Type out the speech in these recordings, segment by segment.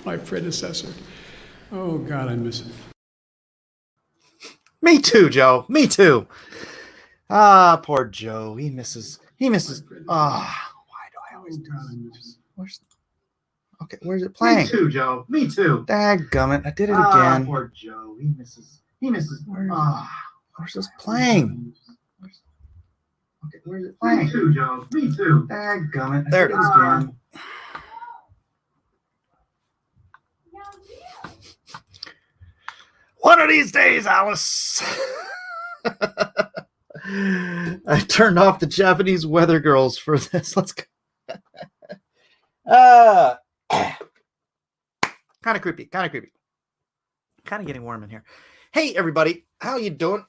my predecessor. Oh, God, I miss him. Me too, Joe. Me too. Ah, poor Joe. He misses. Ah, why do I always do this? Where's it playing? Me too, Joe. Me too. Dadgummit, I did it again. Poor Joe. He misses. Where's this playing? Where's it playing? Me too, Joe. Me too. Dadgummit, there it is again. One of these days, Alice. I turned off the Japanese weather girls for this. Let's go. Kind of creepy. Kind of getting warm in here. Hey, everybody. How you doing?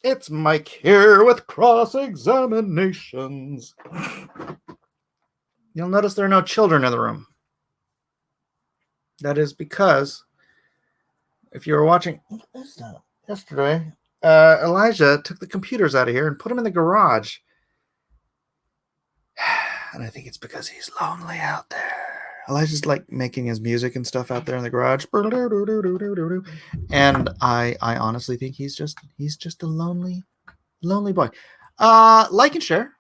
It's Mike here with Cross Examinations. You'll notice there are no children in the room. That is because if you were watching yesterday, Elijah took the computers out of here and put them in the garage. And I think it's because he's lonely out there. Elijah's like making his music and stuff out there in the garage. And I honestly think he's just a lonely boy. Like and share.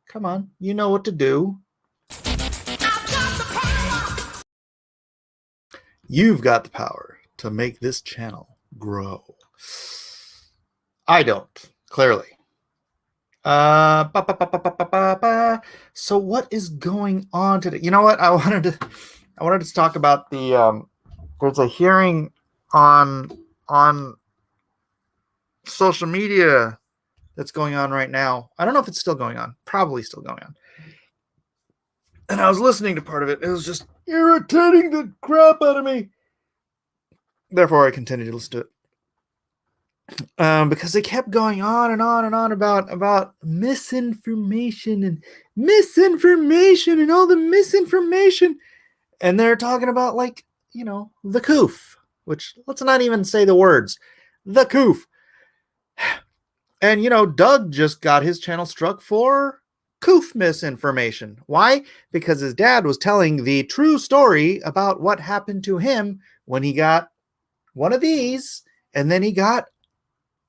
Come on. You know what to do. You've got the power to make this channel grow. I don't, clearly. So what is going on today? You know what? I wanted to talk about the there's a hearing on social media that's going on right now. I don't know if it's still going on. Probably still going on. And I was listening to part of it. It was just irritating the crap out of me. Therefore, I continued to listen to it. Because they kept going on and on and on about misinformation and all the misinformation. And they're talking about, like, you know, the coof, which let's not even say the words, the coof. And, you know, Doug just got his channel struck for coof misinformation. Why? Because his dad was telling the true story about what happened to him when he got one of these, and then he got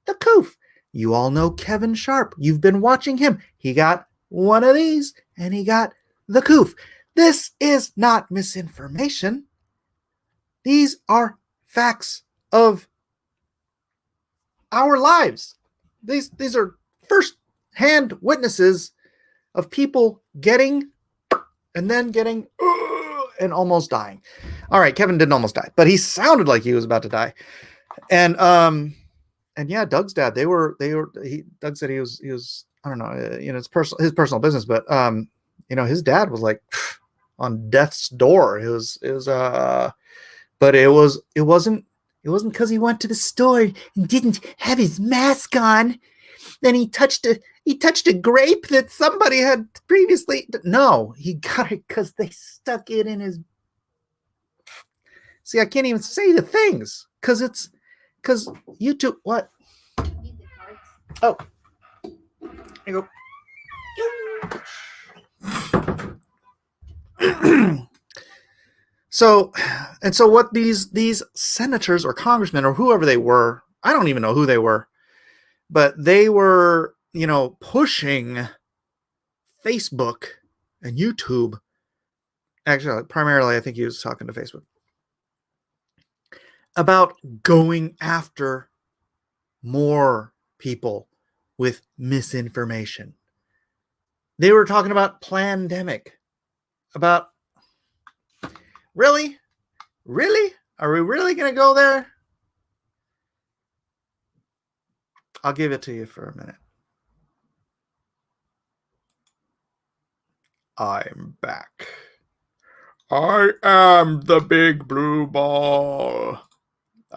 the coof. You all know Kevin Sharp. You've been watching him. He got one of these, and he got the coof. This is not misinformation. These are facts of our lives. These are first-hand witnesses of people getting and then getting and almost dying. All right, Kevin didn't almost die, but he sounded like he was about to die. And yeah, Doug's dad, Doug said he was I don't know, you know, it's his personal business, but you know, his dad was like on death's door. It wasn't because he went to the store and didn't have his mask on. Then he touched a grape that somebody had previously. No, he got it because they stuck it in his. See, I can't even say the things because YouTube. What? Oh, there you go. So what these senators or congressmen or whoever they were, I don't even know who they were, but they were, you know, pushing Facebook and YouTube. Actually, primarily, I think he was talking to Facebook about going after more people with misinformation. They were talking about pandemic, about really? Are we really going to go there? I'll give it to you for a minute. I'm back. I am the big blue ball.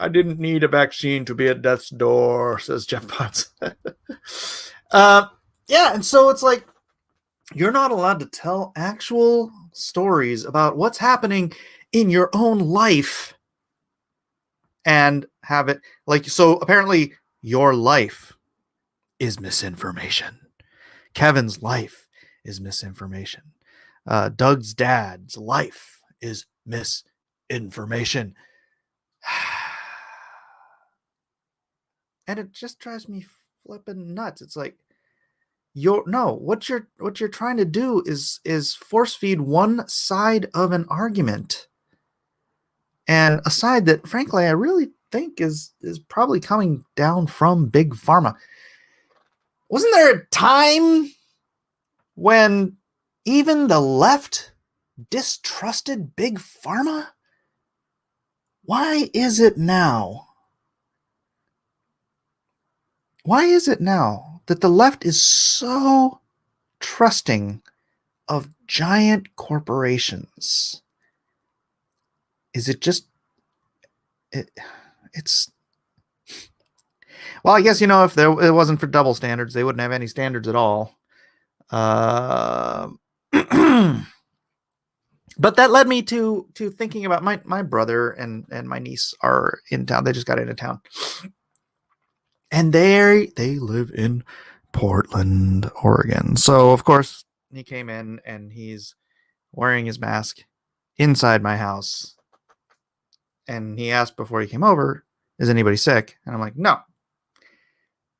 I didn't need a vaccine to be at death's door, says Jeff Potts. Yeah, and so it's like, you're not allowed to tell actual stories about what's happening in your own life and have it like, so apparently your life is misinformation. Kevin's life is misinformation. Doug's dad's life is misinformation. And it just drives me flipping nuts. It's like, what you're trying to do is force feed one side of an argument, and a side that frankly I really think is probably coming down from big pharma. Wasn't there a time when even the left distrusted big pharma? Why is it now? Why is it now that the left is so trusting of giant corporations? Is it just it's well, I guess, if it wasn't for double standards, they wouldn't have any standards at all. But that led me to thinking about my brother and my niece are in town. They just got into town. And they live in Portland, Oregon. So, of course, he came in and he's wearing his mask inside my house. And he asked before he came over, is anybody sick? And I'm like, no,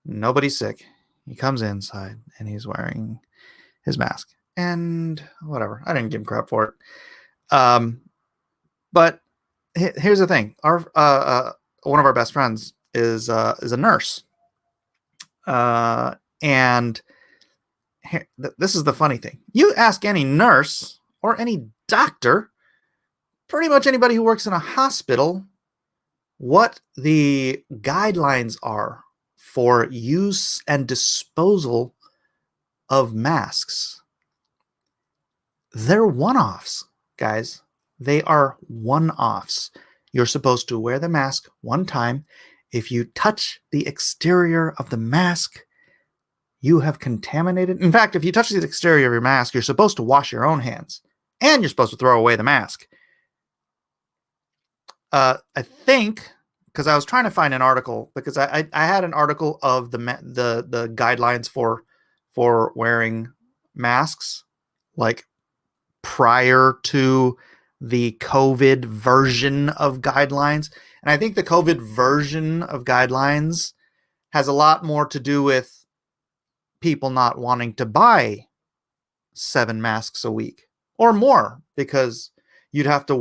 nobody's sick. He comes inside and he's wearing his mask. And whatever. I didn't give him crap for it. But here's the thing. Our one of our best friends is a nurse. And this is the funny thing. You ask any nurse or any doctor, pretty much anybody who works in a hospital, what the guidelines are for use and disposal of masks. They're one-offs, guys. They are one-offs. You're supposed to wear the mask one time. If you touch the exterior of the mask, you have contaminated. In fact, if you touch the exterior of your mask, you're supposed to wash your own hands. And you're supposed to throw away the mask. I think, because I was trying to find an article, because I had an article of the guidelines for wearing masks, like prior to the COVID version of guidelines. And I think the COVID version of guidelines has a lot more to do with people not wanting to buy 7 masks a week or more, because you'd have to,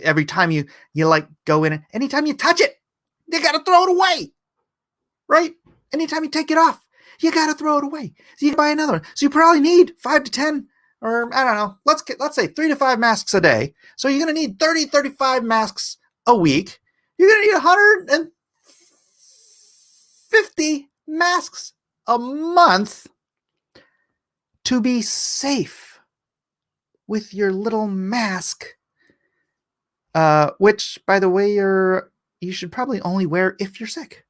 every time you like go in, anytime you touch it, you got to throw it away, right? Anytime you take it off, you got to throw it away. So you can buy another one. So you probably need 5 to 10, or I don't know, let's say 3 to 5 masks a day. So you're going to need 30, 35 masks a week. You're going to need 150 masks a month to be safe with your little mask, which, by the way, you should probably only wear if you're sick,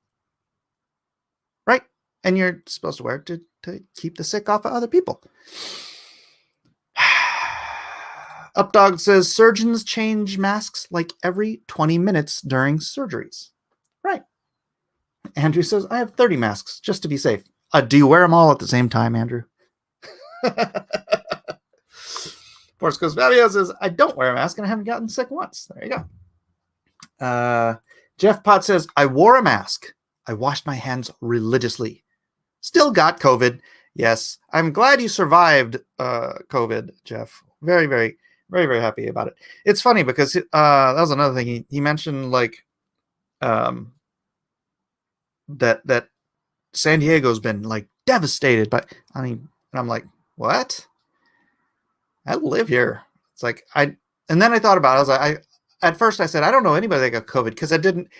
right? And you're supposed to wear it to keep the sick off of other people. Updog says surgeons change masks like every 20 minutes during surgeries. Right. Andrew says, I have 30 masks just to be safe. Do you wear them all at the same time, Andrew? Force Coast Fabio says, I don't wear a mask and I haven't gotten sick once. There you go. Jeff Potts says, I wore a mask. I washed my hands religiously. Still got COVID. Yes. I'm glad you survived COVID, Jeff. Very, very, very, very happy about it. It's funny because that was another thing. He mentioned, like, that San Diego's been, like, devastated. But and I'm like, what? I live here. It's like, and then I thought about it. I was like, at first I said, I don't know anybody that got COVID, because I didn't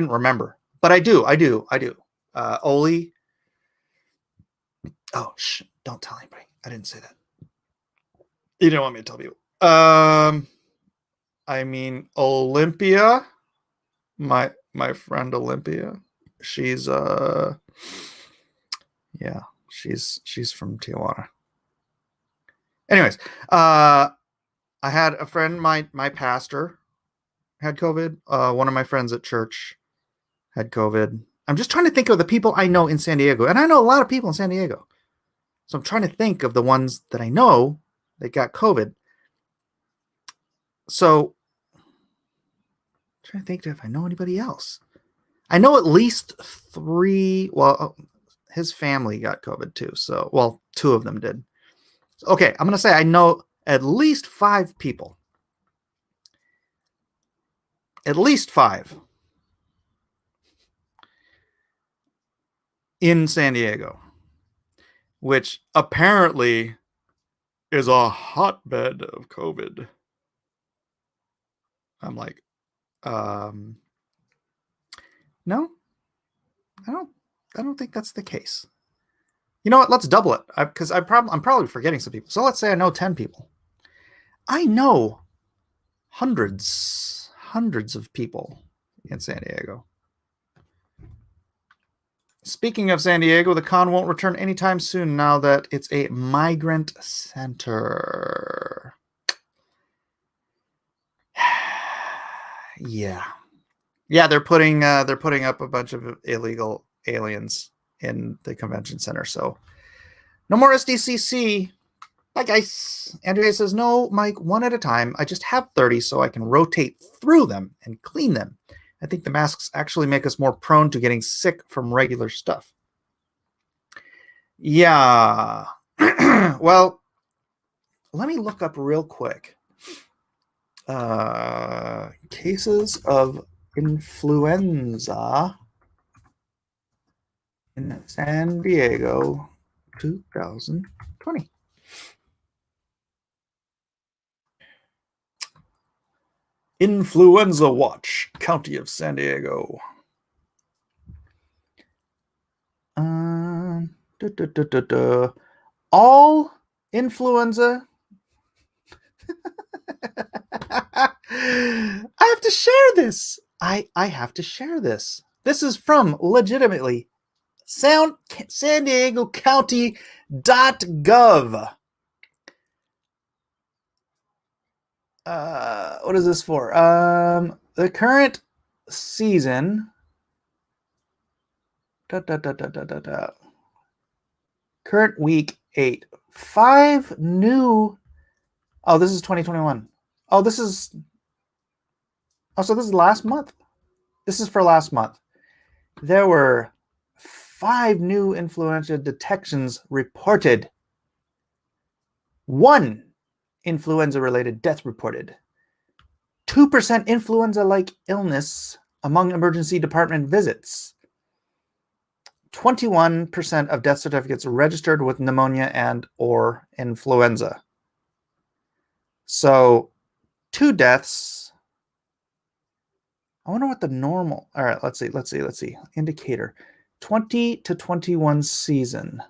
remember, but I do. Oli. Oh, don't tell anybody. I didn't say that. You didn't want me to tell people. I mean, Olympia, my friend Olympia, she's she's from Tijuana. Anyways, I had a friend, my pastor had COVID. One of my friends at church had COVID. I'm just trying to think of the people I know in San Diego. And I know a lot of people in San Diego. So I'm trying to think of the ones that I know that got COVID. So I'm trying to think if I know anybody else. I know at least 3. Well, his family got COVID too. So, well, 2 of them did. Okay, I'm going to say I know at least 5 people. At least 5 in San Diego, which apparently is a hotbed of COVID. I'm like, no, I don't think that's the case. You know what? Let's double it, because I'm probably forgetting some people. So let's say I know 10 people. I know hundreds of people in San Diego. Speaking of San Diego, the con won't return anytime soon now that it's a migrant center. Yeah, they're putting up a bunch of illegal aliens in the convention center. So no more SDCC. Bye, guys. Andrea says, no, Mike, one at a time. I just have 30 so I can rotate through them and clean them. I think the masks actually make us more prone to getting sick from regular stuff. Yeah. Well, let me look up real quick. Cases of influenza in San Diego 2020. Influenza Watch, County of San Diego. All influenza. I have to share this. I have to share this. This is from legitimately San Diego County.gov. What is this for? The current season. Current week 8. 5 new. Oh, this is 2021. Oh, this is. Oh, so this is last month. This is for last month. There were 5 new influenza detections reported. 1 influenza-related death reported. 2% influenza-like illness among emergency department visits. 21% of death certificates registered with pneumonia and or influenza. So 2 deaths. I wonder what the normal. All right, let's see. Indicator. 20 to 21 season.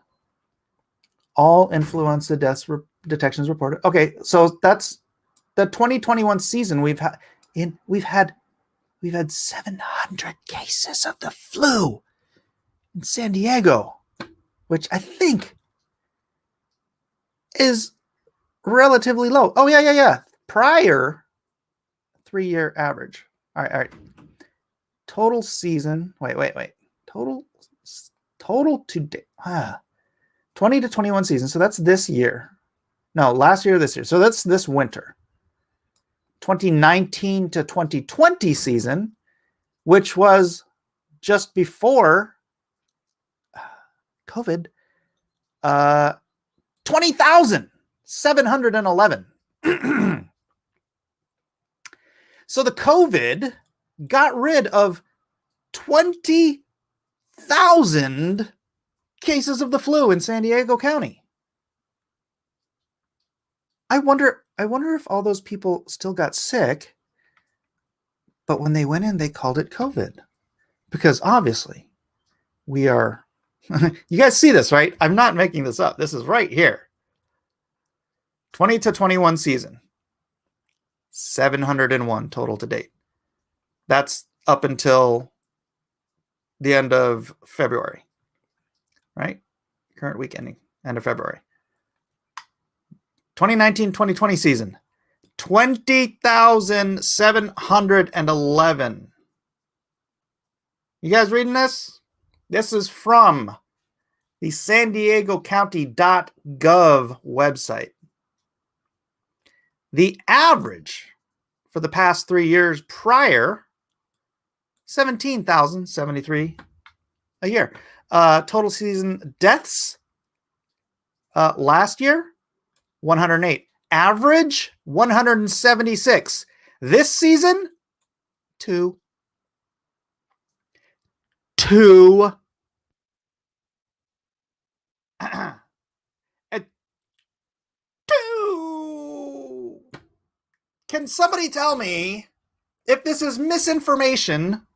All influenza deaths detections reported. Okay, so that's the 2021 season. We've had 700 cases of the flu in San Diego, which I think is relatively low. Oh yeah. Prior 3-year average. All right. Total season. Wait. Total to date. 20 to 21 season. So that's this year. No, last year, this year. So that's this winter. 2019 to 2020 season, which was just before COVID. 20,711. So the COVID got rid of 20,000 cases of the flu in San Diego County. I wonder if all those people still got sick, but when they went in, they called it COVID. Because obviously, we are... You guys see this, right? I'm not making this up. This is right here. 20 to 21 season. 701 total to date. That's up until the end of February, right? Current week ending, end of February. 2019-2020 season, 20,711. You guys reading this? This is from the San Diego County.gov website. The average for the past 3 years prior, 17,073 a year. Total season deaths last year, 108. Average, 176. This season, 2. 2. 2. Can somebody tell me if this is misinformation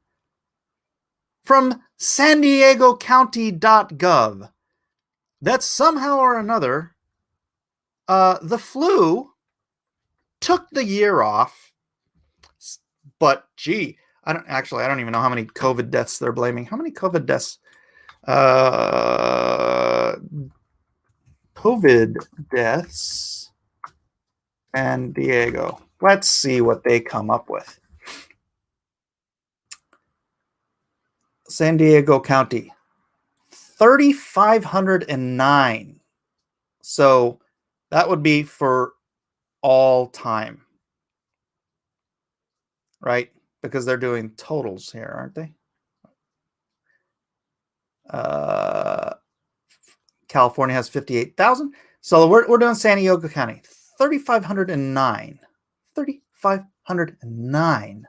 from San Diego County.gov that somehow or another the flu took the year off, but gee, I don't even know how many COVID deaths they're blaming. How many COVID deaths? COVID deaths, San Diego. Let's see what they come up with. San Diego County, 3,509. So that would be for all time, right? Because they're doing totals here, aren't they? California has 58,000. So we're doing San Diego County, 3,509. 3,509.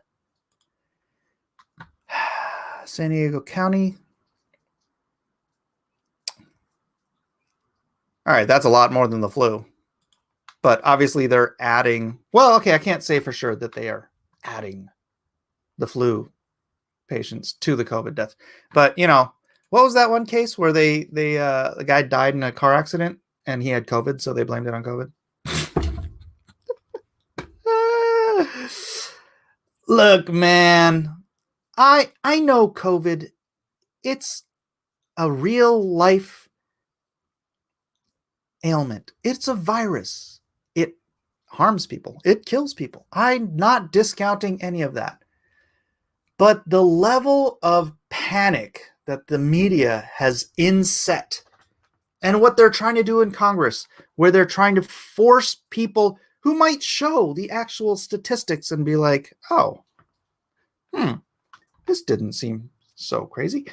San Diego County. All right, that's a lot more than the flu. But obviously they're adding, well, okay, I can't say for sure that they are adding the flu patients to the COVID deaths. But, you know, what was that one case where the guy died in a car accident and he had COVID, so they blamed it on COVID? Look, man, I know COVID. It's a real life ailment. It's a virus. It harms people. It kills people. I'm not discounting any of that. But the level of panic that the media has inset and what they're trying to do in Congress, where they're trying to force people who might show the actual statistics and be like, oh, this didn't seem so crazy.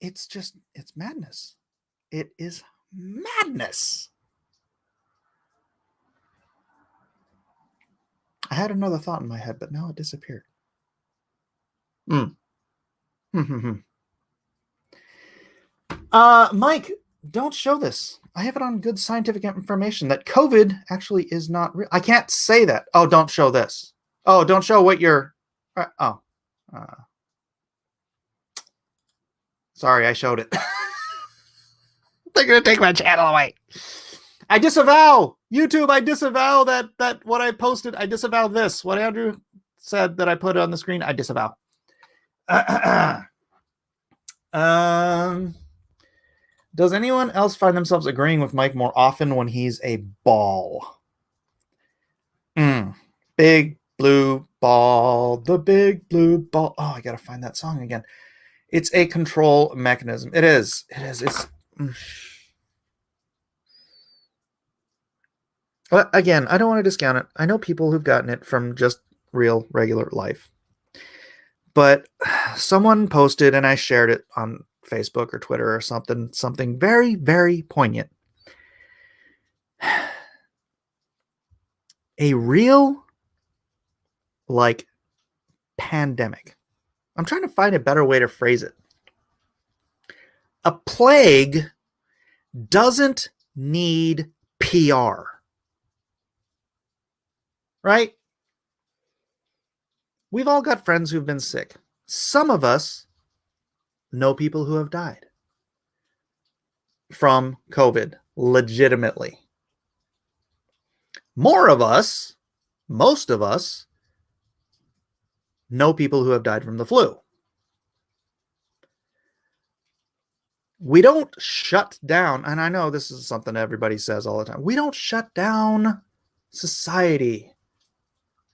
It's madness. It is madness. I had another thought in my head, but now it disappeared. Mike, don't show this. I have it on good scientific information that COVID actually is not real. I can't say that. Oh, don't show this. Oh, don't show what you're... Sorry, I showed it. They're going to take my channel away. I disavow. YouTube, I disavow that what I posted. I disavow this. What Andrew said that I put on the screen, I disavow. Does anyone else find themselves agreeing with Mike more often when he's a ball? Big blue ball, the big blue ball. Oh, I gotta find that song again. It's a control mechanism. It is. It's. But again, I don't want to discount it. I know people who've gotten it from just real, regular life. But someone posted, and I shared it on Facebook or Twitter or something very, very poignant. A real, pandemic. I'm trying to find a better way to phrase it. A plague doesn't need PR. Right? We've all got friends who've been sick. Some of us know people who have died from COVID, legitimately. Most of us, know people who have died from the flu. We don't shut down, and I know this is something everybody says all the time. We don't shut down society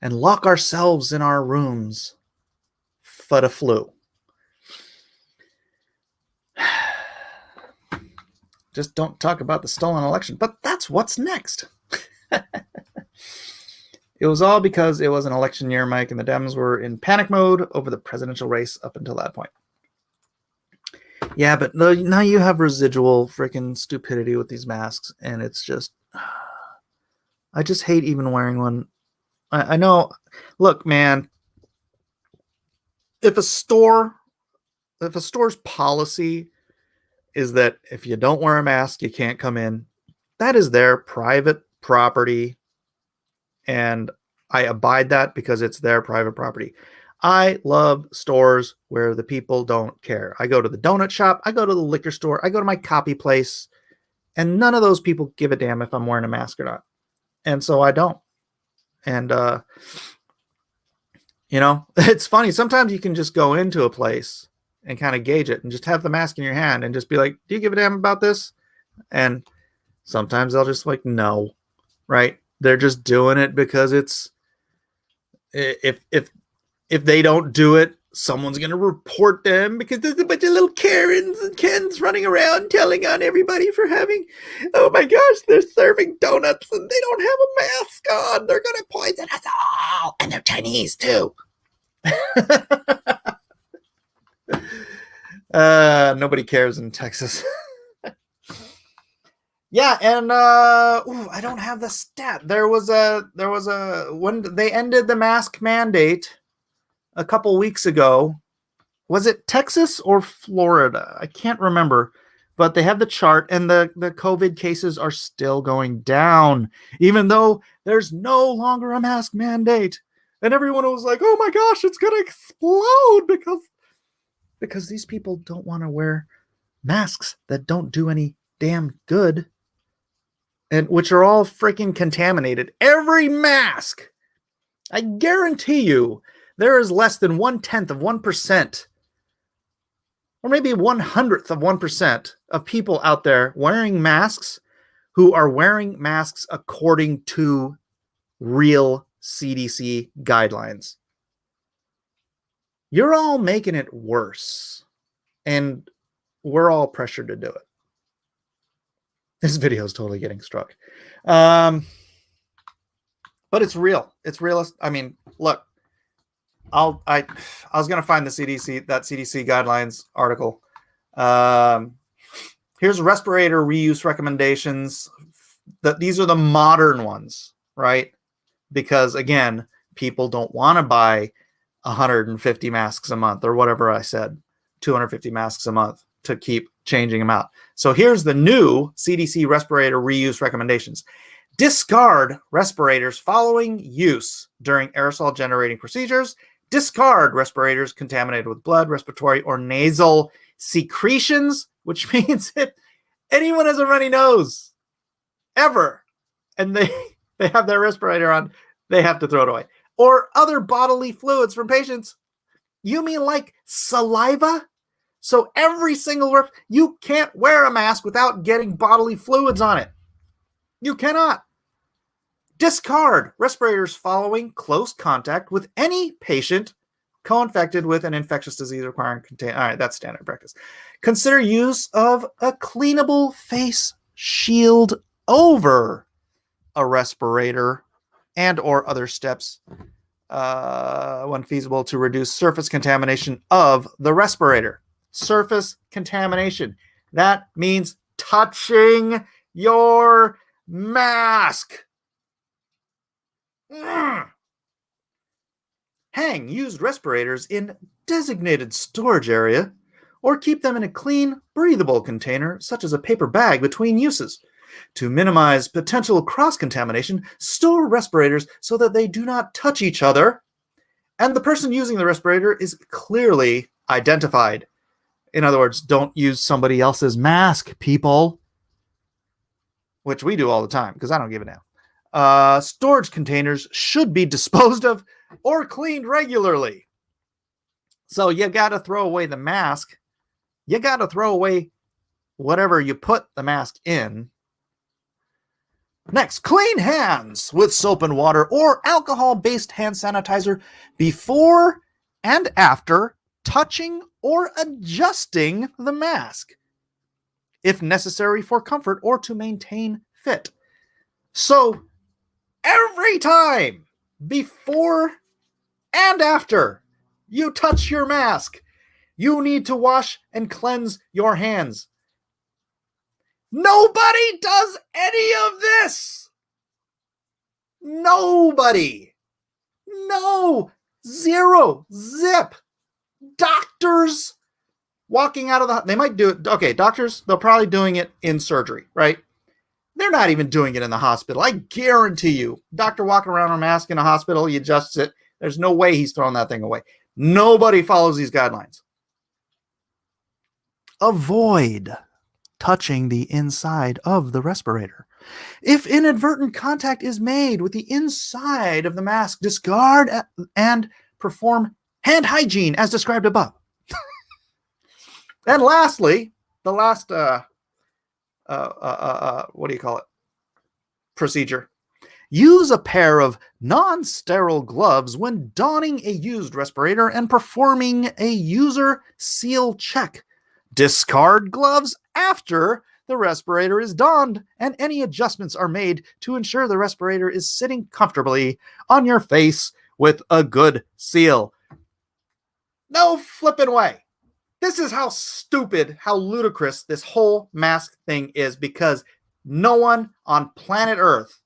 and lock ourselves in our rooms for the flu. Just don't talk about the stolen election, but that's what's next. It was all because it was an election year, Mike, and the Dems were in panic mode over the presidential race up until that point. Yeah, but now you have residual freaking stupidity with these masks, and it's just, I just hate even wearing one. I know, look, man, if a store's policy is that if you don't wear a mask, you can't come in, that is their private property, and I abide that because it's their private property. I love stores where the people don't care. I go to the donut shop, I go to the liquor store, I go to my copy place, and none of those people give a damn if I'm wearing a mask or not. And so I don't. And, it's funny. Sometimes you can just go into a place and kind of gauge it and just have the mask in your hand and just be like, do you give a damn about this? And sometimes they'll just like, no, right? They're just doing it because it's, if they don't do it, someone's going to report them because there's a bunch of little Karens and Kens running around telling on everybody for having, oh my gosh, they're serving donuts and they don't have a mask on. They're going to poison us all. And they're Chinese too. Nobody cares in Texas. Yeah, and I don't have the stat. There was a when they ended the mask mandate a couple weeks ago. Was it Texas or Florida? I can't remember, but they have the chart, and the COVID cases are still going down, even though there's no longer a mask mandate. And everyone was like, "Oh my gosh, it's gonna explode because these people don't want to wear masks that don't do any damn good." And which are all freaking contaminated. Every mask, I guarantee you, there is less than 1/10 of 1%, or maybe 1/100th of 1% of people out there wearing masks who are wearing masks according to real CDC guidelines. You're all making it worse, and we're all pressured to do it. This video is totally getting struck. But it's real. It's realist. I mean, look, I was going to find that CDC guidelines article. Here's respirator reuse recommendations. These are the modern ones, right? Because again, people don't want to buy 150 masks a month or whatever I said, 250 masks a month to keep changing them out. So here's the new CDC respirator reuse recommendations. Discard respirators following use during aerosol generating procedures. Discard respirators contaminated with blood, respiratory, or nasal secretions, which means if anyone has a runny nose ever and they have their respirator on, they have to throw it away. Or other bodily fluids from patients. You mean like saliva? So every single you can't wear a mask without getting bodily fluids on it. You cannot. Discard respirators following close contact with any patient co-infected with an infectious disease requiring containment. All right, that's standard practice. Consider use of a cleanable face shield over a respirator and or other steps when feasible to reduce surface contamination of the respirator. Surface contamination. That means touching your mask. Hang used respirators in designated storage area or keep them in a clean, breathable container, such as a paper bag between uses. To minimize potential cross-contamination, store respirators so that they do not touch each other and the person using the respirator is clearly identified. In other words, don't use somebody else's mask, people. Which we do all the time, because I don't give a damn. Storage containers should be disposed of or cleaned regularly. So you got to throw away the mask. You got to throw away whatever you put the mask in. Next, clean hands with soap and water or alcohol-based hand sanitizer before and after touching or adjusting the mask, if necessary for comfort or to maintain fit. So every time before and after you touch your mask, you need to wash and cleanse your hands. Nobody does any of this. Nobody. No. Zero. Zip. Doctors walking out of they might do it. Okay, doctors, they're probably doing it in surgery, right? They're not even doing it in the hospital. I guarantee you, doctor walking around with a mask in a hospital, he adjusts it. There's no way he's throwing that thing away. Nobody follows these guidelines. Avoid touching the inside of the respirator. If inadvertent contact is made with the inside of the mask, discard and perform hand hygiene as described above. And lastly, the last, what do you call it? Procedure. Use a pair of non-sterile gloves when donning a used respirator and performing a user seal check. Discard gloves after the respirator is donned and any adjustments are made to ensure the respirator is sitting comfortably on your face with a good seal. No flipping way. This is how stupid, how ludicrous this whole mask thing is, because no one on planet Earth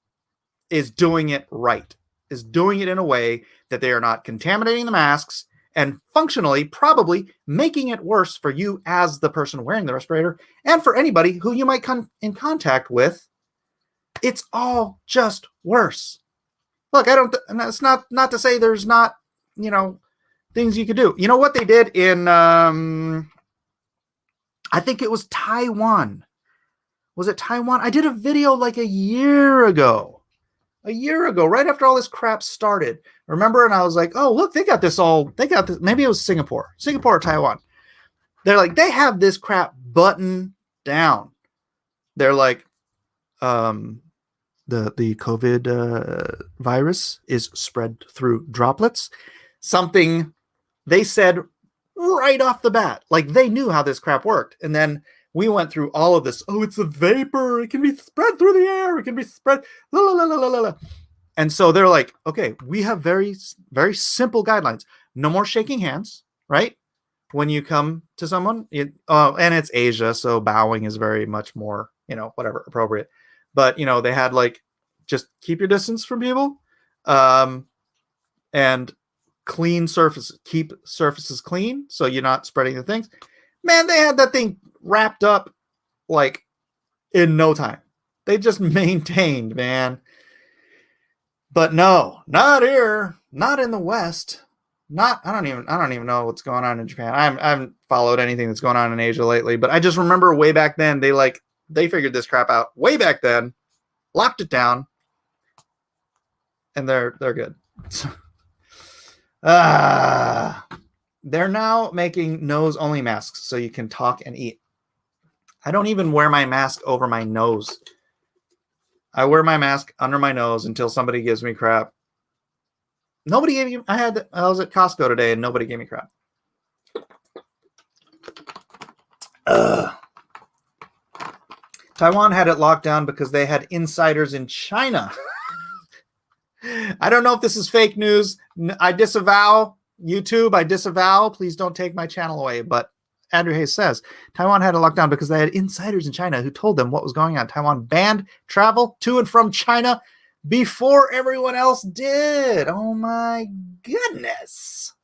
is doing it right, is doing it in a way that they are not contaminating the masks and functionally probably making it worse for you as the person wearing the respirator and for anybody who you might come in contact with. It's all just worse. Look, and that's not to say there's not, things you could do. You know what they did in, I think it was Taiwan. Was it Taiwan? I did a video like a year ago, right after all this crap started. Remember? And I was like, oh, look, they got this. Maybe it was Singapore or Taiwan. They're like, they have this crap buttoned down. They're like, the COVID virus is spread through droplets. Something they said right off the bat, like they knew how this crap worked. And then we went through all of this. Oh, it's a vapor. It can be spread through the air. It can be spread. La, la, la, la, la, la. And so they're like, okay, we have very, very simple guidelines. No more shaking hands, right? When you come to someone, and it's Asia, so bowing is very much more, whatever, appropriate. But, they had like, just keep your distance from people, and clean surfaces, keep surfaces clean so you're not spreading the things. Man, they had that thing wrapped up like in no time. They just maintained, man. But no, not here, not in the West. I don't even know what's going on in Japan. I haven't followed anything that's going on in Asia lately, but I just remember way back then they figured this crap out way back then, locked it down, and they're good. They're now making nose-only masks so you can talk and eat. I don't even wear my mask over my nose. I wear my mask under my nose until somebody gives me crap. Nobody gave me. I was at Costco today and nobody gave me crap. Taiwan had it locked down because they had insiders in China. I don't know if this is fake news. I disavow. YouTube, I disavow. Please don't take my channel away. But Andrew Hayes says Taiwan had a lockdown because they had insiders in China who told them what was going on. Taiwan banned travel to and from China before everyone else did. Oh my goodness.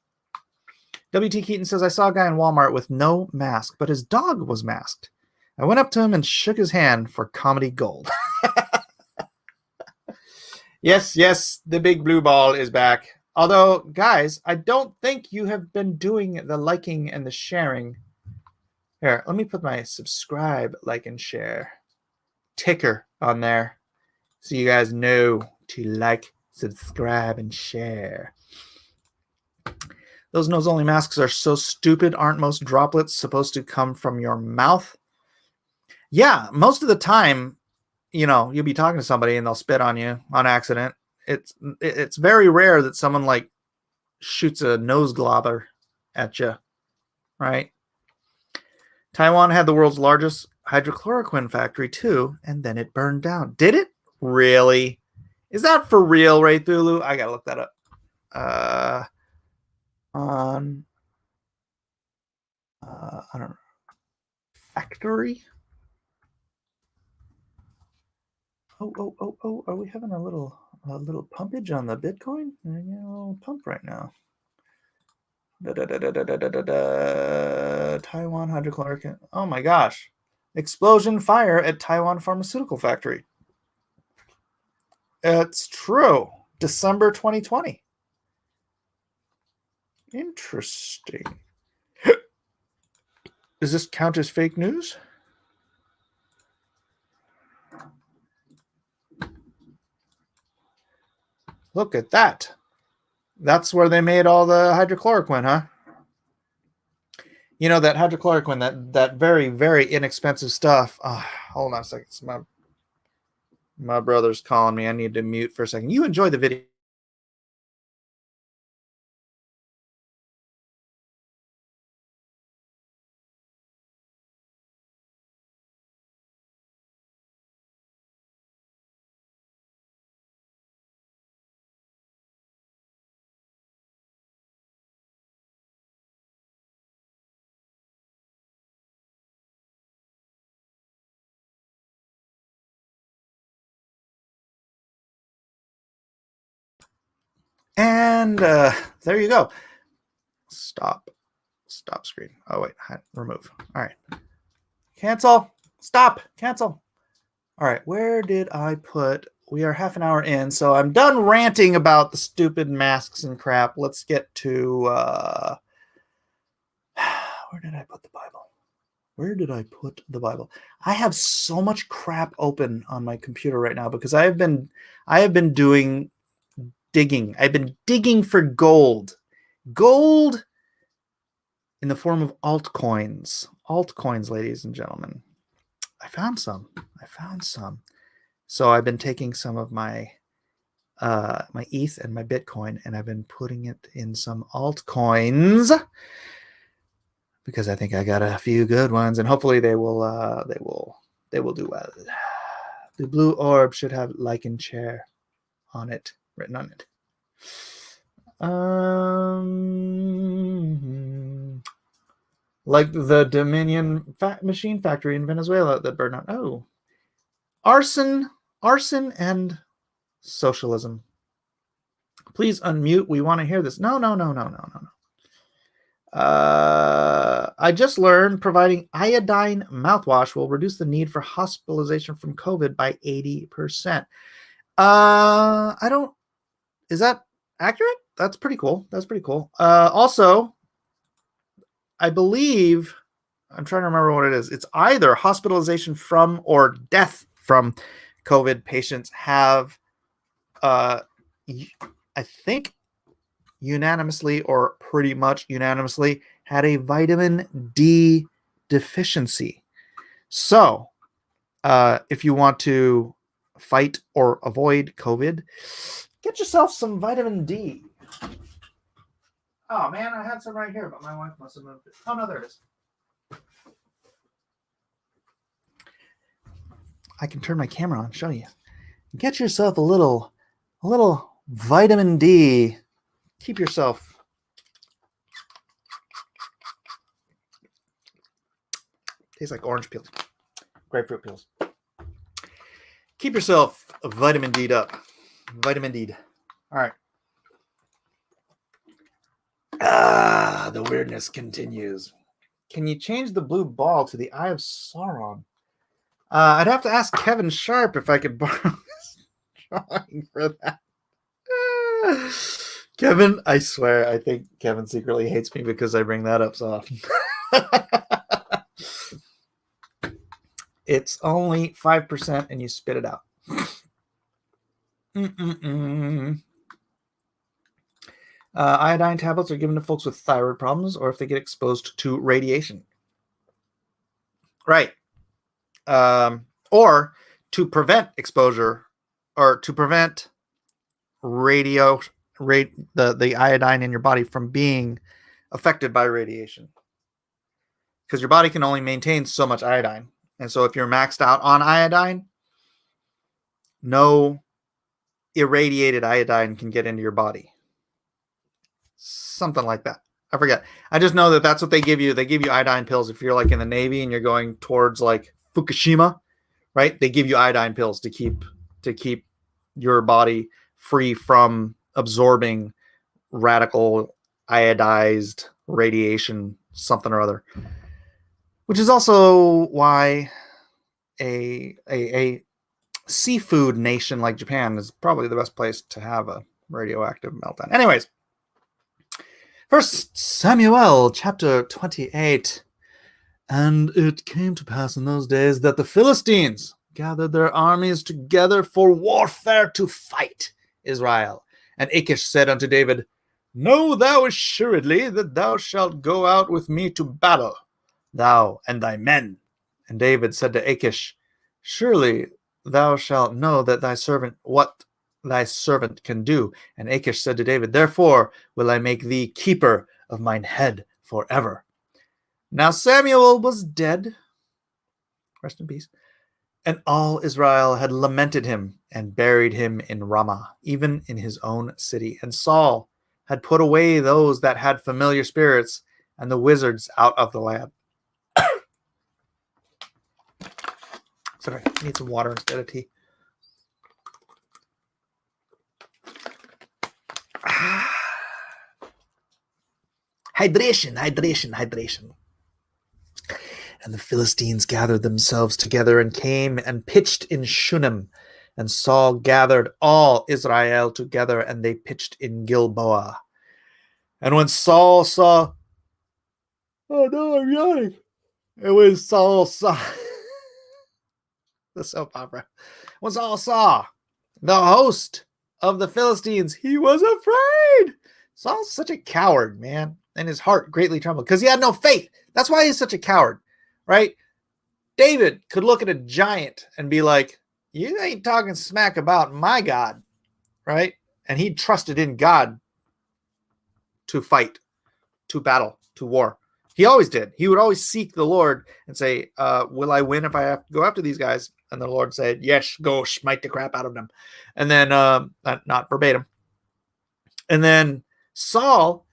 W.T. Keaton says, I saw a guy in Walmart with no mask, but his dog was masked. I went up to him and shook his hand for comedy gold. Yes, the big blue ball is back. Although, guys, I don't think you have been doing the liking and the sharing. Here, let me put my subscribe, like, and share ticker on there so you guys know to like, subscribe, and share. Those nose-only masks are so stupid. Aren't most droplets supposed to come from your mouth? Yeah, most of the time, you'll be talking to somebody and they'll spit on you on accident. It's very rare that someone like shoots a nose globber at you, right? Taiwan had the world's largest hydrochloroquine factory too, and then it burned down. Did it? Really? Is that for real, Ray Thulu? I gotta look that up. On I don't know. Factory. Oh! Are we having a little pumpage on the Bitcoin? A little pump right now. Taiwan hydrochloric. Oh my gosh! Explosion fire at Taiwan pharmaceutical factory. It's true. December 2020. Interesting. Does this count as fake news? Look at that. That's where they made all the hydrochloroquine, huh? You know, that hydrochloroquine, that very, very inexpensive stuff. Oh, hold on a second. My brother's calling me. I need to mute for a second. You enjoy the video. And there you go. Stop screen. Oh, wait. Remove. All right. Cancel. Stop. Cancel. All right. Where did I put? We are half an hour in, so I'm done ranting about the stupid masks and crap. Let's get to where did I put the Bible? Where did I put the Bible? I have so much crap open on my computer right now because I have been doing digging. I've been digging for gold. Gold in the form of altcoins. Altcoins, ladies and gentlemen. I found some. So I've been taking some of my my ETH and my Bitcoin, and I've been putting it in some altcoins because I think I got a few good ones, and hopefully they will do well. The blue orb should have like and share on it, written on it. Like the Dominion machine factory in Venezuela that burned out. Oh, arson and socialism. Please unmute. We want to hear this. No. I just learned providing iodine mouthwash will reduce the need for hospitalization from COVID by 80%. Is that accurate? That's pretty cool. Also, I believe, I'm trying to remember what it is. It's either hospitalization from or death from COVID patients have, I think, unanimously or pretty much unanimously had a vitamin D deficiency. So, if you want to fight or avoid COVID, get yourself some vitamin D. Oh man, I had some right here, but my wife must have moved it. Oh no, there it is. I can turn my camera on and show you. Get yourself a little vitamin D. Keep yourself tastes like orange peels, grapefruit peels. Keep yourself vitamin D'd up. Vitamin D'd. All right. The weirdness continues. Can you change the blue ball to the Eye of Sauron? I'd have to ask Kevin Sharp if I could borrow his drawing for that. Kevin, I swear, I think Kevin secretly hates me because I bring that up so often. It's only 5% and you spit it out. Iodine tablets are given to folks with thyroid problems or if they get exposed to radiation. Right. Or to prevent exposure or to prevent the iodine in your body from being affected by radiation. Because your body can only maintain so much iodine. And so if you're maxed out on iodine, no irradiated iodine can get into your body. Something like that. I forget. I just know that that's what they give you. They give you iodine pills if you're like in the Navy and you're going towards like Fukushima, right? They give you iodine pills to keep your body free from absorbing radical iodized radiation, something or other. Which is also why a seafood nation like Japan is probably the best place to have a radioactive meltdown. Anyways, First Samuel chapter 28. And it came to pass in those days that the Philistines gathered their armies together for warfare to fight Israel. And Achish said unto David, Know thou assuredly that thou shalt go out with me to battle, thou and thy men. And David said to Achish, Surely thou shalt know that thy servant what thy servant can do. And Achish said to David, Therefore will I make thee keeper of mine head forever. Now Samuel was dead, rest in peace, and all Israel had lamented him and buried him in Ramah, even in his own city. And Saul had put away those that had familiar spirits and the wizards out of the land. Sorry, I need some water instead of tea. Hydration. And the Philistines gathered themselves together and came and pitched in Shunem. And Saul gathered all Israel together, and they pitched in Gilboa. And when Saul saw, oh no, I'm yawning. It was Saul saw the soap opera. When Saul saw the host of the Philistines, he was afraid. Saul's such a coward, man, and his heart greatly trembled because he had no faith. That's why he's such a coward, right? David could look at a giant and be like, you ain't talking smack about my God, right? And he trusted in God to fight, to battle, to war. He always did. He would always seek the Lord and say, will I win if I have to go after these guys? And the Lord said, yes, go smite the crap out of them. And then, not verbatim. And then Saul,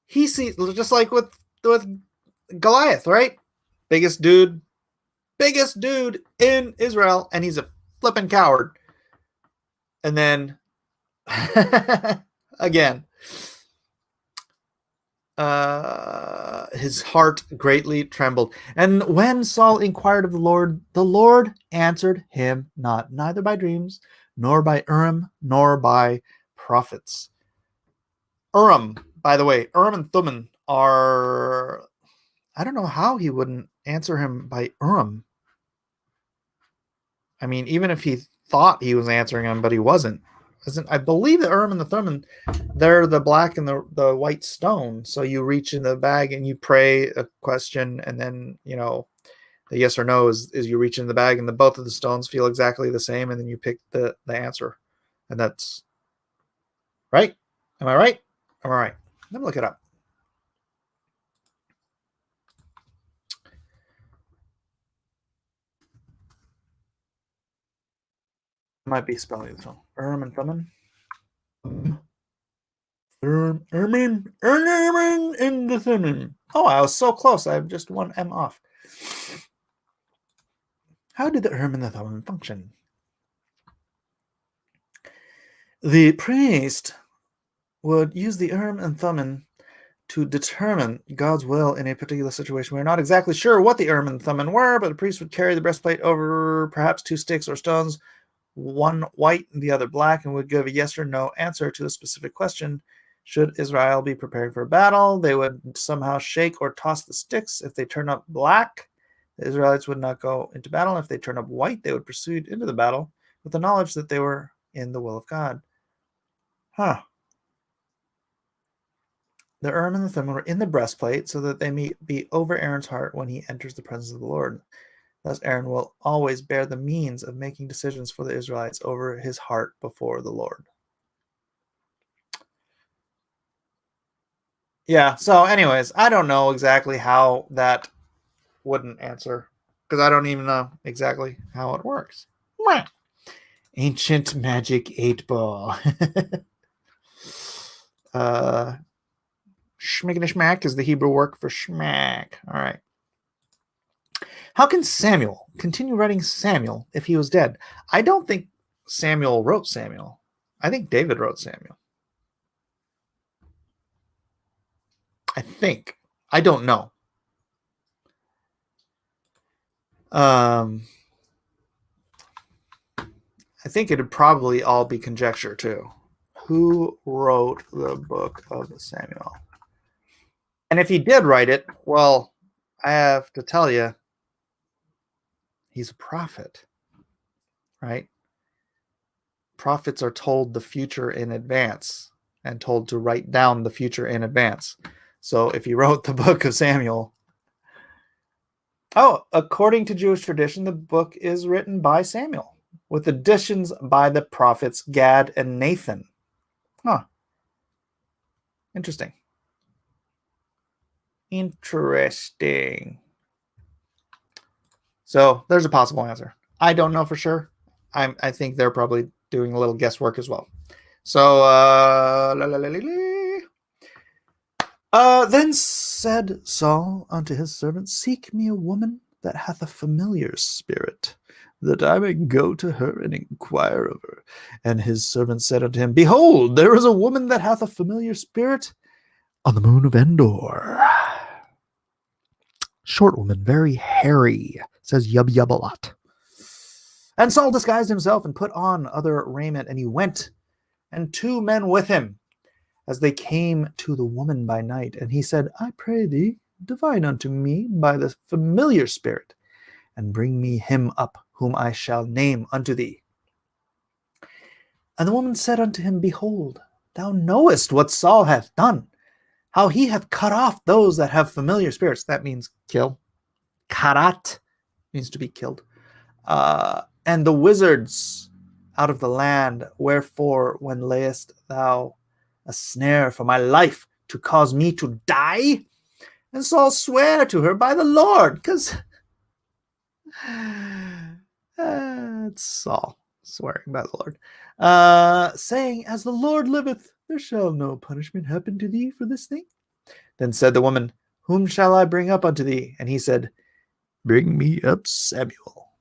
he sees, just like with Goliath, right? Biggest dude in Israel, and he's a flipping coward. And then, again, his heart greatly trembled. And when Saul inquired of the Lord answered him not, neither by dreams, nor by Urim, nor by prophets. Urim, by the way, Urim and Thummim are, I don't know how he wouldn't answer him by Urim. I mean, even if he thought he was answering him, but he wasn't. I believe the Urim and the Thummim, they're the black and the white stone. So you reach in the bag and you pray a question, and then, the yes or no is you reach in the bag, and both of the stones feel exactly the same, and then you pick the answer. And that's right. Am I right? Am I right? Let me look it up. Might be spelling it wrong. Urim and Thummim. Urim and the Thummim. Oh, I was so close. I have just one M off. How did the Urim and the Thummim function? The priest would use the Urim and Thummim to determine God's will in a particular situation. We're not exactly sure what the Urim and Thummim were, but the priest would carry the breastplate over perhaps 2 sticks or stones, one white and the other black, and would give a yes or no answer to a specific question. Should Israel be preparing for battle, they would somehow shake or toss the sticks. If they turn up black, the Israelites would not go into battle. If they turn up white, they would proceed into the battle with the knowledge that they were in the will of God. The Urim and the Thummim were in the breastplate so that they may be over Aaron's heart when he enters the presence of the Lord. Thus Aaron will always bear the means of making decisions for the Israelites over his heart before the Lord. Yeah, so anyways, I don't know exactly how that wouldn't answer, because I don't even know exactly how it works. Ancient magic 8-ball. Schmickety-schmack is the Hebrew word for schmack. All right. How can Samuel continue writing Samuel if he was dead? I don't think Samuel wrote Samuel. I think David wrote Samuel. I think. I don't know. I think it'd probably all be conjecture too. Who wrote the book of Samuel? And if he did write it, well, I have to tell you, he's a prophet, right? Prophets are told the future in advance and told to write down the future in advance. So if he wrote the book of Samuel, according to Jewish tradition, the book is written by Samuel with additions by the prophets Gad and Nathan. Huh. Interesting. So there's a possible answer. I don't know for sure. I think they're probably doing a little guesswork as well. So then said Saul unto his servant, seek me a woman that hath a familiar spirit, that I may go to her and inquire of her. And his servant said unto him, behold, there is a woman that hath a familiar spirit on the moon of Endor. Short woman, very hairy, says yub yub a lot. And Saul disguised himself and put on other raiment, and he went, and 2 men with him, as they came to the woman by night. And he said, I pray thee, divine unto me by the familiar spirit, and bring me him up, whom I shall name unto thee. And the woman said unto him, behold, thou knowest what Saul hath done, how he hath cut off those that have familiar spirits. That means kill. Karat means to be killed. And the wizards out of the land. Wherefore, when layest thou a snare for my life to cause me to die? And Saul sware to her by the Lord, because it's Saul swearing by the Lord, saying, as the Lord liveth, there shall no punishment happen to thee for this thing. Then said the woman, whom shall I bring up unto thee? And he said, bring me up Samuel.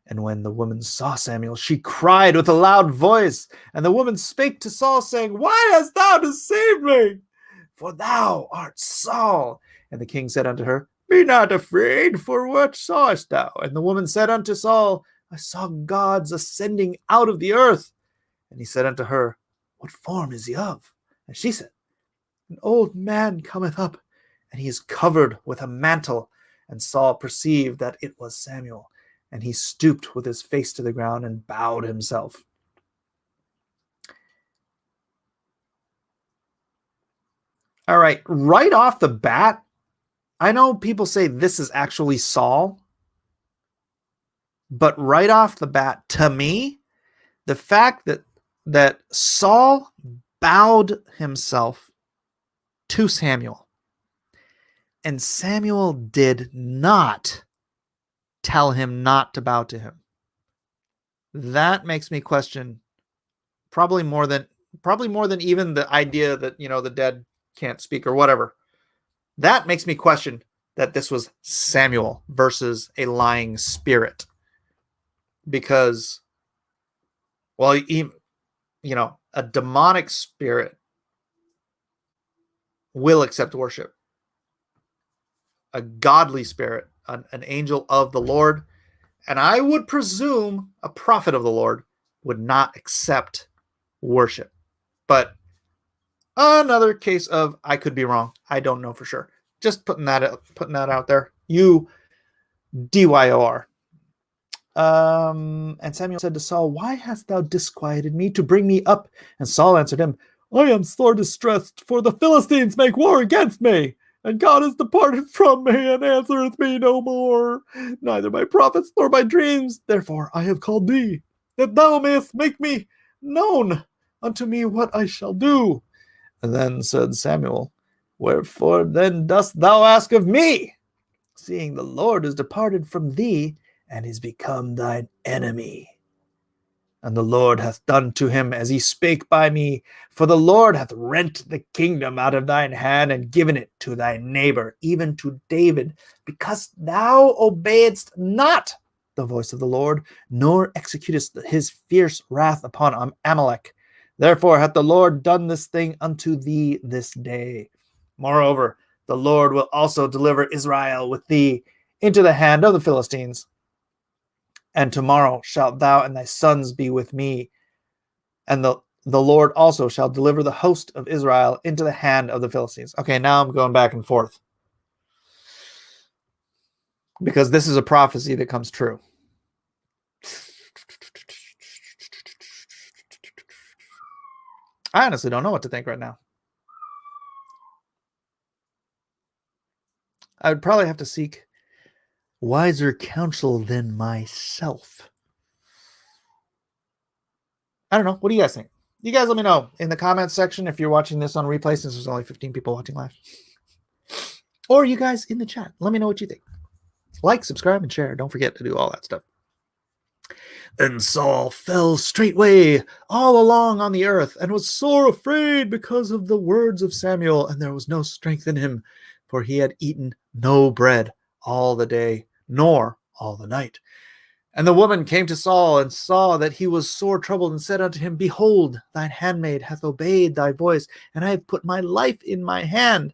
And when the woman saw Samuel, she cried with a loud voice. And the woman spake to Saul, saying, why hast thou deceived me? For thou art Saul. And the king said unto her, be not afraid, for what sawest thou? And the woman said unto Saul, I saw gods ascending out of the earth. And he said unto her, what form is he of? And she said, an old man cometh up, and he is covered with a mantle. And Saul perceived that it was Samuel. And he stooped with his face to the ground and bowed himself. All right, right off the bat, I know people say this is actually Saul, but right off the bat, to me, the fact that Saul bowed himself to Samuel, and Samuel did not tell him not to bow to him, that makes me question probably more than even the idea that, the dead can't speak or whatever. That makes me question that this was Samuel versus a lying spirit, because, well, a demonic spirit will accept worship. A godly spirit, an angel of the Lord, and I would presume a prophet of the Lord, would not accept worship. But another case of I could be wrong. I don't know for sure. Just putting that out there. You DYOR. And Samuel said to Saul, why hast thou disquieted me to bring me up? And Saul answered him, I am sore distressed, for the Philistines make war against me, and God is departed from me, and answereth me no more, neither by prophets nor by dreams. Therefore I have called thee, that thou mayest make me known unto me what I shall do. And then said Samuel, wherefore then dost thou ask of me, seeing the Lord is departed from thee, and is become thine enemy? And the Lord hath done to him as he spake by me. For the Lord hath rent the kingdom out of thine hand and given it to thy neighbor, even to David, because thou obeyedst not the voice of the Lord, nor executest his fierce wrath upon Amalek. Therefore hath the Lord done this thing unto thee this day. Moreover, the Lord will also deliver Israel with thee into the hand of the Philistines. And tomorrow shalt thou and thy sons be with me. And the Lord also shall deliver the host of Israel into the hand of the Philistines. Okay, now I'm going back and forth, because this is a prophecy that comes true. I honestly don't know what to think right now. I would probably have to seek wiser counsel than myself. I don't know. What do you guys think? You guys let me know in the comments section if you're watching this on replay, since there's only 15 people watching live. Or you guys in the chat. Let me know what you think. Like, subscribe, and share. Don't forget to do all that stuff. Then Saul fell straightway all along on the earth, and was sore afraid because of the words of Samuel, and there was no strength in him, for he had eaten no bread all the day, nor all the night. And the woman came to Saul, and saw that he was sore troubled, and said unto him, Behold, thine handmaid hath obeyed thy voice, and I have put my life in my hand,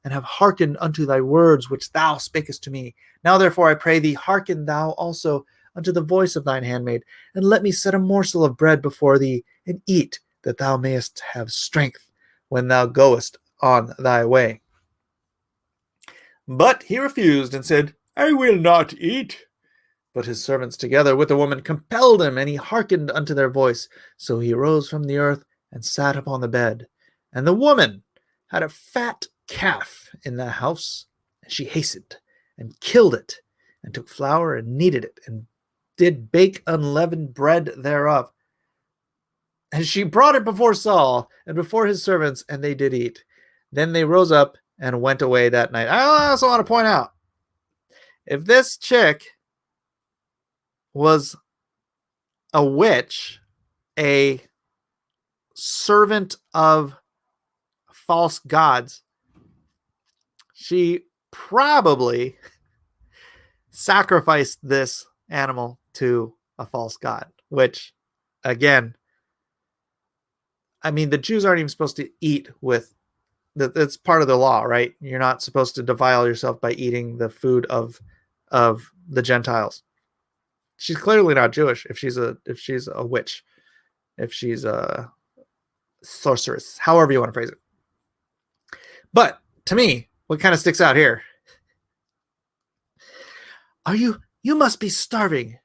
and have hearkened unto thy words which thou spakest to me. Now therefore I pray thee, hearken thou also unto the voice of thine handmaid, and let me set a morsel of bread before thee, and eat, that thou mayest have strength when thou goest on thy way. But he refused, and said, I will not eat. But his servants together with the woman compelled him, and he hearkened unto their voice. So he rose from the earth, and sat upon the bed. And the woman had a fat calf in the house, and she hastened, and killed it, and took flour, and kneaded it, and did bake unleavened bread thereof. And she brought it before Saul, and before his servants, and they did eat. Then they rose up, and went away that night. I also want to point out, if this chick was a witch, a servant of false gods, she probably sacrificed this animal to a false god, which, again, I mean, the Jews aren't even supposed to eat with, that's part of the law, right? You're not supposed to defile yourself by eating the food of the Gentiles. She's clearly not Jewish if she's a witch, if she's a sorceress, however you want to phrase it. But to me, what kind of sticks out here? You must be starving.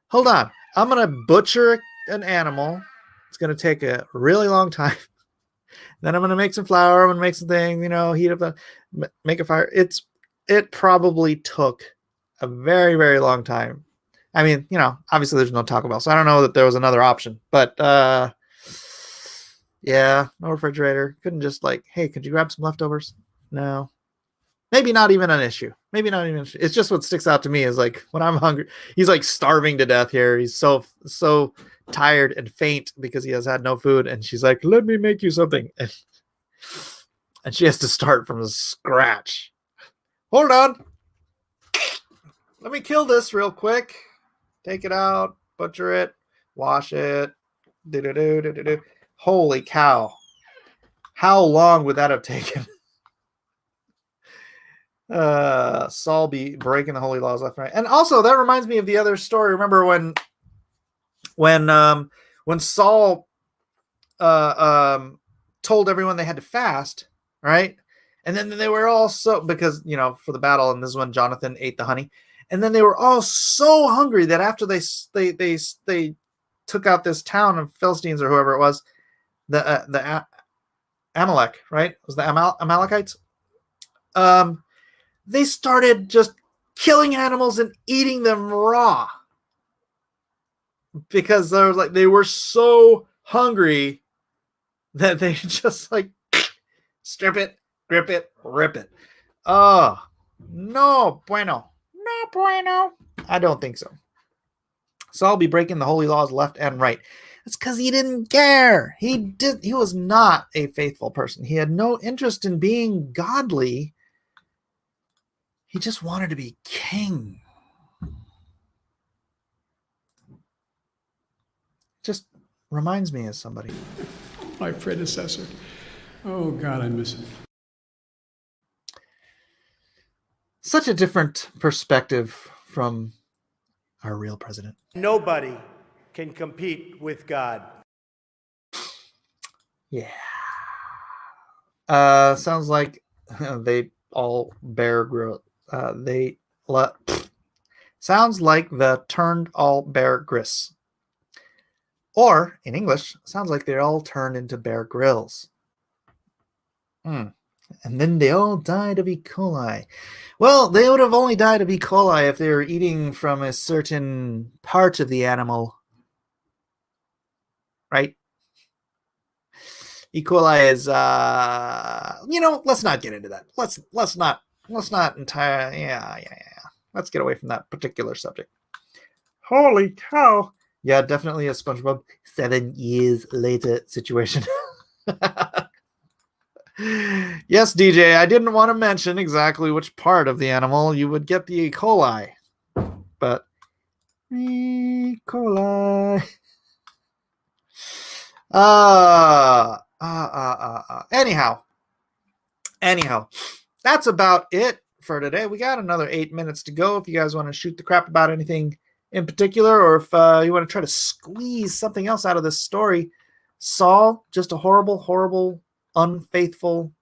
Hold on. I'm going to butcher an animal. It's going to take a really long time. Then I'm going to make some flour. I'm going to make some things, heat up make a fire. It probably took a very, very long time. I mean, obviously there's no Taco Bell, so I don't know that there was another option. But yeah, no refrigerator. Couldn't just hey, could you grab some leftovers? No. Maybe not even an issue. It's just what sticks out to me is when I'm hungry, he's starving to death here. He's so tired and faint because he has had no food. And she's like, let me make you something. And she has to start from scratch. Hold on. Let me kill this real quick. Take it out, butcher it, wash it. Holy cow. How long would that have taken? Saul be breaking the holy laws left and right. And also that reminds me of the other story. Remember when Saul told everyone they had to fast, right? And then they were all because for the battle, and this is when Jonathan ate the honey. And then they were all so hungry that after they took out this town of Philistines or whoever it was, the Amalek, right? It was the Amalekites? They started just killing animals and eating them raw because they were so hungry that they just strip it, grip it, rip it. Oh, no bueno. No bueno. I don't think so. Saul be breaking the holy laws left and right. It's because he didn't care. He was not a faithful person. He had no interest in being godly. He just wanted to be king. Just reminds me of somebody. My predecessor. Oh, God, I miss him. Such a different perspective from our real president. Nobody can compete with God. Yeah. Sounds like they all bear grill. Sounds like the turned all bear grylls. Or in English, sounds like they all turned into Bear Grylls. And then they all died of E. coli. Well, they would have only died of E. coli if they were eating from a certain part of the animal. Right? E. coli is let's not get into that. Let's not entirely yeah. Let's get away from that particular subject. Holy cow. Yeah, definitely a SpongeBob 7 years later situation. Yes, DJ, I didn't want to mention exactly which part of the animal you would get the E. coli. But E. coli. Anyhow, that's about it for today. We got another 8 minutes to go. If you guys want to shoot the crap about anything in particular, or if you want to try to squeeze something else out of this story, Saul, just a horrible, unfaithful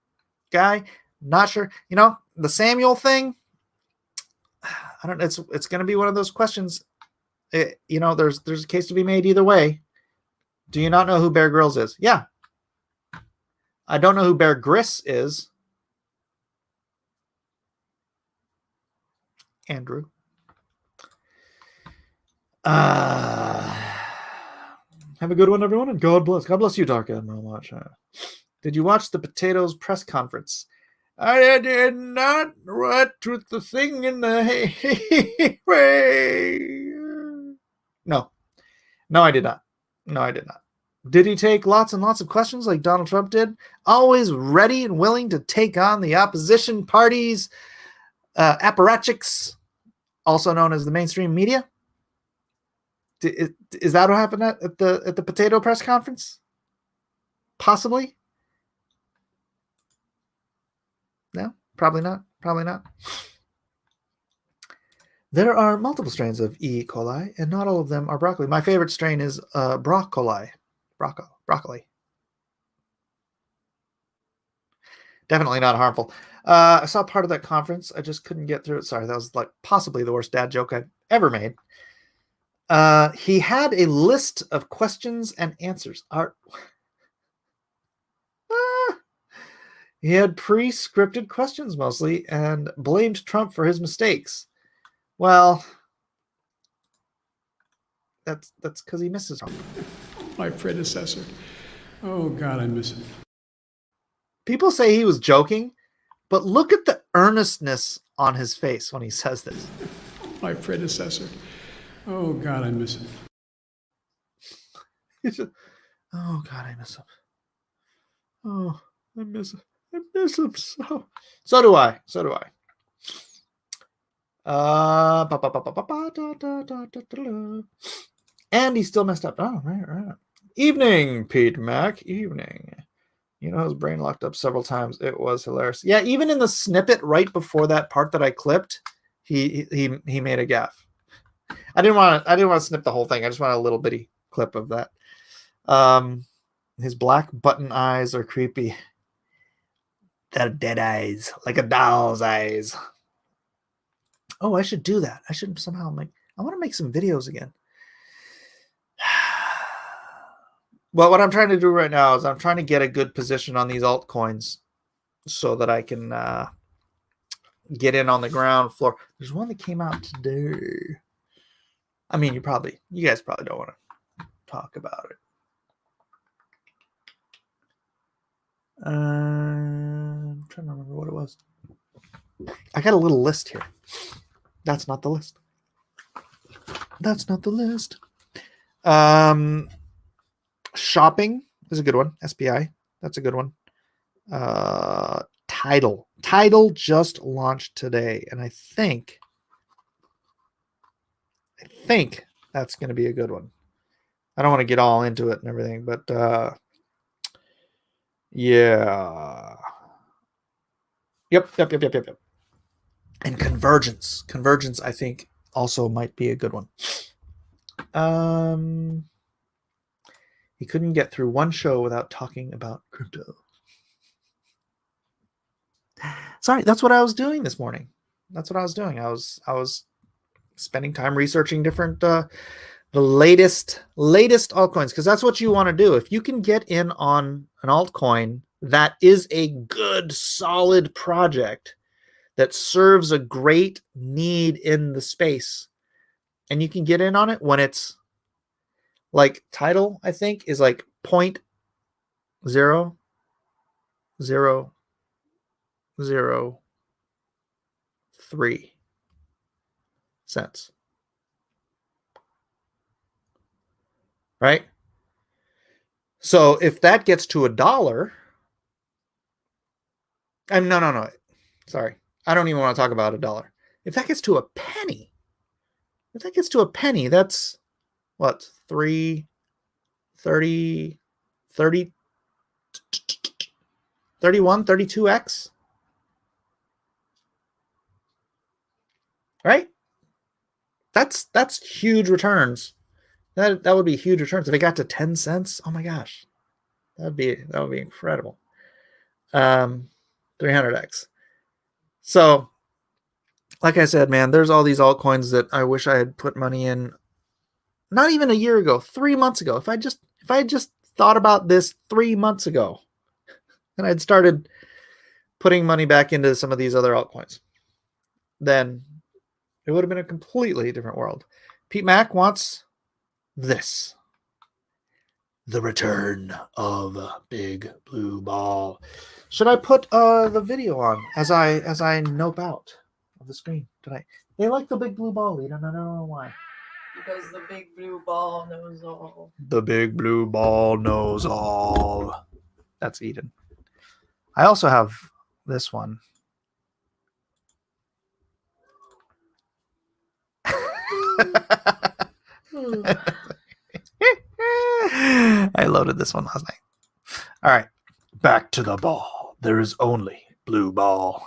guy. Not sure. The Samuel thing, I don't know. It's going to be one of those questions. There's a case to be made either way. Do you not know who Bear Grylls is? Yeah. I don't know who Bear Grylls is. Andrew. Have a good one, everyone, and God bless. God bless you, Dark Admiral. Did you watch the Potatoes press conference? I did not. What with the thing in the way? No, I did not. Did he take lots and lots of questions like Donald Trump did? Always ready and willing to take on the opposition party's apparatchiks, also known as the mainstream media? Is that what happened at the potato press conference? Possibly. No, probably not. There are multiple strains of E. coli, and not all of them are broccoli. My favorite strain is broccoli. Broccoli. Definitely not harmful. I saw part of that conference. I just couldn't get through it. Sorry, that was like possibly the worst dad joke I've ever made. He had a list of questions and answers. He had pre-scripted questions mostly and blamed Trump for his mistakes. Well, that's because he misses Trump. My predecessor. Oh, God, I miss him. People say he was joking, but look at the earnestness on his face when he says this. My predecessor. Oh, God, I miss him. Oh, God, I miss him. Oh, I miss him. I miss him so. So do I. And he still messed up. Oh, right. Evening, Pete Mac. Evening. His brain locked up several times. It was hilarious. Yeah, even in the snippet right before that part that I clipped, he made a gaffe. I didn't want to snip the whole thing. I just want a little bitty clip of that. His black button eyes are creepy. They're dead eyes, like a doll's eyes. Oh, I should do that. I should somehow I want to make some videos again. Well, what I'm trying to do right now is I'm trying to get a good position on these altcoins so that I can get in on the ground floor. There's one that came out today. I mean, you guys probably don't want to talk about it. I'm trying to remember what it was. I got a little list here. That's not the list. That's not the list. Shopping is a good one. SPI. That's a good one. Tidal. Tidal just launched today, and I think that's going to be a good one. I don't want to get all into it and everything, but yeah. Yep. And Convergence. Convergence, I think, also might be a good one. He couldn't get through one show without talking about crypto. Sorry, that's what I was doing this morning. That's what I was doing. I was spending time researching different the latest altcoins, because that's what you want to do. If you can get in on an altcoin that is a good, solid project that serves a great need in the space, and you can get in on it when it's like Tidal, I think, is like 0.0003 cents. Right? So if that gets to $1, no. Sorry. I don't even want to talk about $1. If that gets to a penny, that's what? 30, 31, 32x. Right? That's huge returns. That would be huge returns. If it got to 10 cents, oh my gosh. That would be incredible. 300x. So, like I said, man, there's all these altcoins that I wish I had put money in not even a year ago, 3 months ago. If I had just thought about this 3 months ago, and I'd started putting money back into some of these other altcoins, then it would have been a completely different world. Pete Mack wants this. The return of Big Blue Ball. Should I put the video on as I nope out of the screen tonight? They like the Big Blue Ball, Eden. I don't know why. Because the big blue ball knows all. The Big Blue Ball knows all. That's Eden. I also have this one. I loaded this one last night. All right. Back to the ball. There is only blue ball.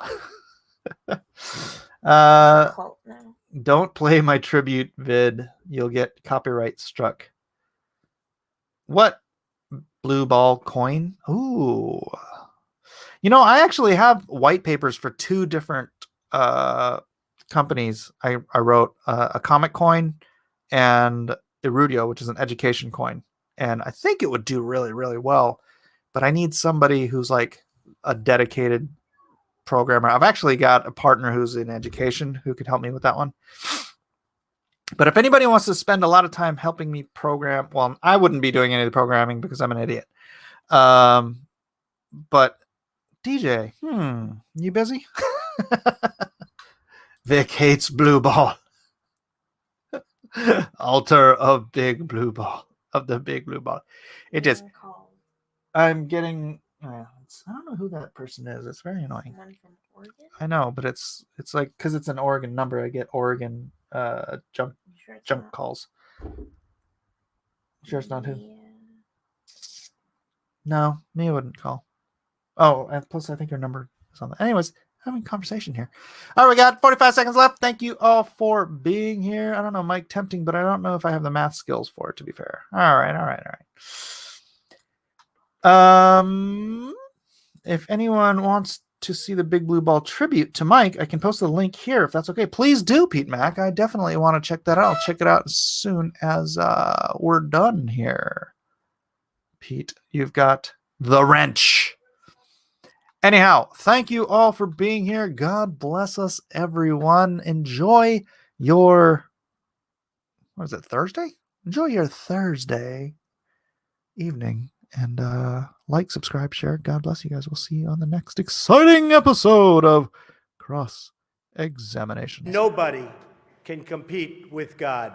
Cult now. Don't play my tribute vid. You'll get copyright struck. What? Blue ball coin? Ooh. You know, I actually have white papers for 2 different companies. I wrote a comic coin and Erudio, which is an education coin. And I think it would do really, really well. But I need somebody who's like a dedicated programmer. I've actually got a partner who's in education who could help me with that one. But if anybody wants to spend a lot of time helping me program, well, I wouldn't be doing any of the programming because I'm an idiot. But DJ, you busy? Vic hates blue ball. Altar of Big Blue Ball. Of the Big Blue Ball. It is. I'm getting. I don't know who that person is. It's very annoying. Someone from Oregon? I know, but it's like because it's an Oregon number. I get Oregon junk Sure it's junk not? calls. Sure, it's not who? Yeah. No, me wouldn't call. Oh, and plus I think your number is on that. Anyways, having a conversation here. All right, we got 45 seconds left. Thank you all for being here. I don't know, Mike, tempting, but I don't know if I have the math skills for it, to be fair. All right. If anyone wants to see the Big Blue Ball tribute to Mike, I can post the link here if that's okay. Please do, Pete Mac. I definitely want to check that out. I'll check it out as soon as we're done here. Pete, you've got the wrench. Anyhow, thank you all for being here. God bless us, everyone. Enjoy your, what is it, Thursday? Enjoy your Thursday evening. And like, subscribe, share. God bless you guys. We'll see you on the next exciting episode of Cross Examination. Nobody can compete with God.